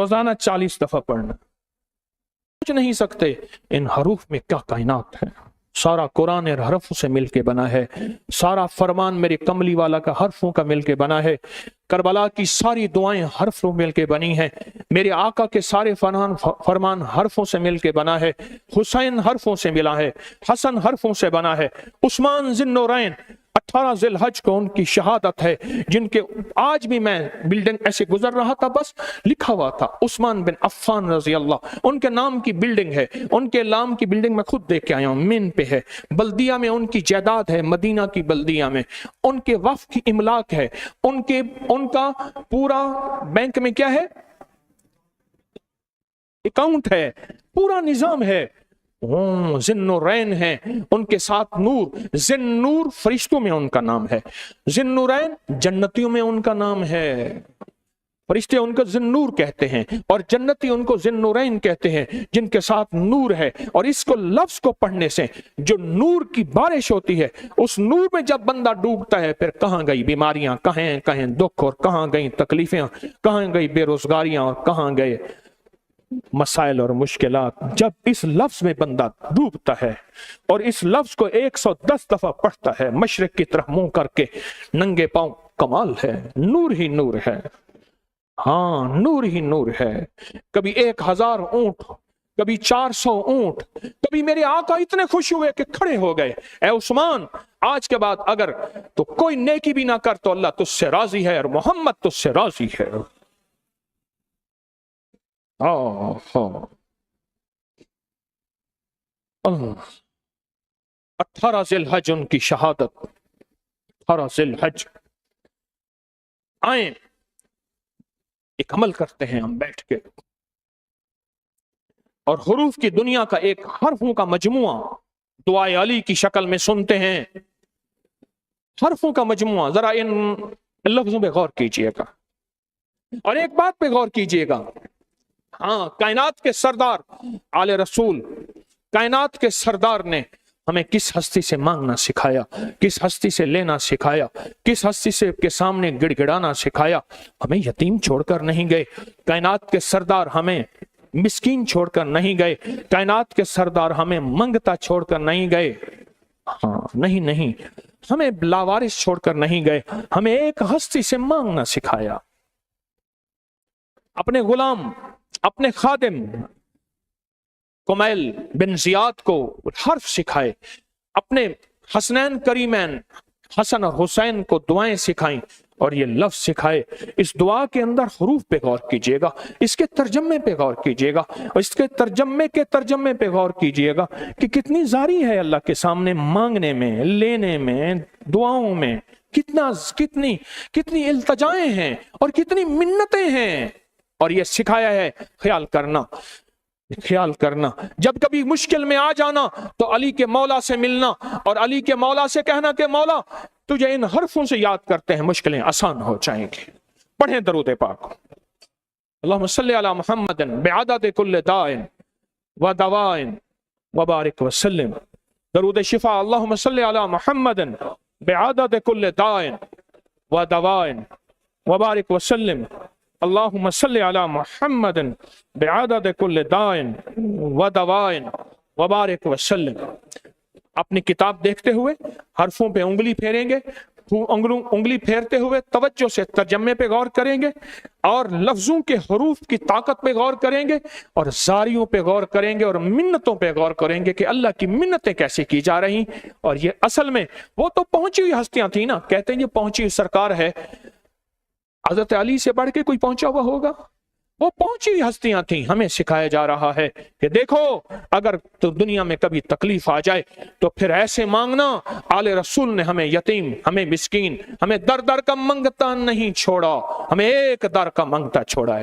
रोजाना 40 दफा पढ़ना। सोच नहीं सकते इन हरूफ में क्या कायनात है। सारा कुरान हरफों से मिलके बना है, सारा फरमान मेरे कमली वाला का हरफों का मिलके बना है, करबला की सारी दुआएं हरफों मिलके बनी हैं, मेरे आका के सारे फरमान हरफों से मिलके बना है, हुसैन हरफों से मिला है, हसन हरफों से बना है, उस्मान ज़िन्नुरैन 18 ज़िलहज को उनकी शहादत है, जिनके आज भी मैं बिल्डिंग ऐसे गुजर रहा था, बस लिखा हुआ था उस्मान बिन अफ़्फ़ान रज़ी अल्लाह, उनके नाम की बिल्डिंग है, उनके नाम की बिल्डिंग मैं खुद देख के आया हूँ, मिन पे है, बल्दिया में उनकी जायदाद है, मदीना की बल्दिया में उनके वफ़ की इमलाक है, उनका पूरा बैंक में क्या है, अकाउंट है, पूरा निजाम है। ज़िन्नुरैन है, उनके साथ नूर, ज़िन्नूर फरिश्तों में उनका नाम है, ज़िन्नुरैन जन्नतियों में उनका नाम है, फरिश्ते उनको ज़िन्नूर कहते हैं और जन्नती उनको ज़िन्नुरैन कहते हैं, जिनके साथ नूर है। और इसको लफ्ज को पढ़ने से जो नूर की बारिश होती है, उस नूर में जब बंदा डूबता है, फिर कहाँ गई बीमारियां, कहाँ दुख और कहाँ गई तकलीफें, कहाँ गई बेरोजगारियां और कहाँ गए मसाइल और मुश्किलात। जब इस लफ्ज में बंदा डूबता है और इस लफ्ज को 110 दफा पढ़ता है मशरिक की तरफ मुंह करके नंगे पांव, कमाल है, नूर ही नूर है, हाँ नूर ही नूर है। कभी 1000 ऊंट, कभी 400 ऊंट, कभी मेरे आका इतने खुश हुए कि खड़े हो गए, ए उस्मान आज के बाद अगर तो कोई नेकी भी ना कर तो अल्लाह तुझसे राजी है और मोहम्मद तुझसे राजी है। 18 ज़िलहज उनकी शहादत, 18 ज़िलहज। आए एक अमल करते हैं हम बैठ के और हुरूफ की दुनिया का एक हरफों का मजमुआ दुआए अली की शक्ल में सुनते हैं, हरफों का मजमुआ। जरा इन लफ्जों पे गौर कीजिएगा और एक बात पे गौर कीजिएगा, हाँ कायनात के सरदार आले रसूल, कायनात के सरदार ने हमें किस हस्ती से मांगना सिखाया, किस हस्ती से लेना सिखाया, किस हस्ती से के सामने गिड़गिड़ाना सिखाया। हमें यतीम छोड़कर नहीं गए, कायनात के सरदार हमें मिस्कीन छोड़कर नहीं गए, कायनात के सरदार हमें मंगता छोड़कर नहीं गए, हाँ नहीं नहीं, हमें लावारिस छोड़कर नहीं गए, हमें एक हस्ती से मांगना सिखाया। अपने गुलाम, अपने खादिम कुमैल बिन जियाद को हर्फ सिखाए, अपने हसनैन करीमैन हसन और हुसैन को दुआएं सिखाई और ये लफ्ज सिखाए। इस दुआ के अंदर हरूफ पे गौर कीजिएगा, इसके तर्जमे पे गौर कीजिएगा और इसके तर्जमे पे गौर कीजिएगा कि कितनी जारी है अल्लाह के सामने मांगने में, लेने में, दुआओं में, कितनी इल्तजाएं हैं और कितनी मिन्नतें हैं। और ये सिखाया है ख्याल करना, जब कभी मुश्किल में आ जाना तो अली के मौला से मिलना और अली के मौला से कहना कि मौला तुझे इन हरफों से याद करते हैं मुश्किलें आसान हो जाएंगी। पढ़ें दरूद पाक, अल्लाहुम्मा सल्ली अला मुहम्मदिन बिअदद कुल्लि दाइन व दवाइन व बारिक व सल्लिम। दरूद शिफा, अल्लाहुम्मा सल्ली अला मुहम्मदिन बिअदद कुल्लि दाइन व दवाइन व बारिक व सल्लिम। अल्लाहुम्मा सल्ली अला मुहम्मदिन बिअदद कुल्लि दाइन व दवाइन व बारिक व सल्लिम। अपनी किताब देखते हुए हरफों पे उंगली फेरेंगे, उंगली फेरते हुए तवज्जो से तर्जमे पे गौर करेंगे और लफ्जों के हरूफ की ताकत पे गौर करेंगे और जारियों पे गौर करेंगे और मिन्नतों पे गौर करेंगे कि अल्लाह की मिन्नतें कैसे की जा रही। और ये असल में वो तो पहुंची हुई हस्तियां थी ना, कहते हैं ये पहुंची हुई सरकार है, हजरत अली से बढ़ के कोई पहुंचा हुआ होगा? वो पहुंची हुई हस्तियां थी। हमें सिखाया जा रहा है कि देखो अगर तो दुनिया में कभी तकलीफ आ जाए तो फिर ऐसे मांगना। आले रसूल ने हमें यतीम, हमें मिस्कीन, हमें दर दर का मंगता नहीं छोड़ा, हमें एक दर का मंगता छोड़ा है।